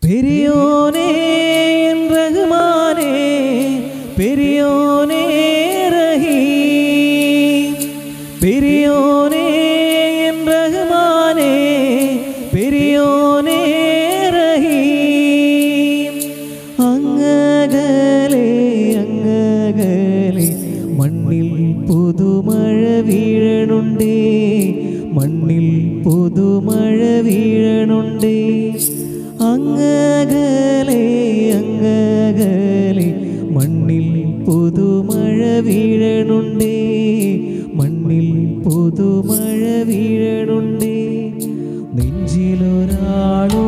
പെരിയോനേ റഹ്മാനേ, പെരിയോനേ റഹീം, പെരിയോനേ റഹ്മാനേ, പെരിയോനേ റഹീം. അങ്ങകലെ അങ്ങകലെ മണ്ണിൽ പുതുമഴ വീഴണുണ്ടേ, മണ്ണിൽ പുതുമഴ വീഴണുണ്ടേ. അങ്ങകലെ അങ്ങകലെ മണ്ണിൽ പുതുമഴ വീഴണുണ്ടേ, മണ്ണിൽ പുതുമഴ വീഴണുണ്ടേ. നെഞ്ചിലൊരാളു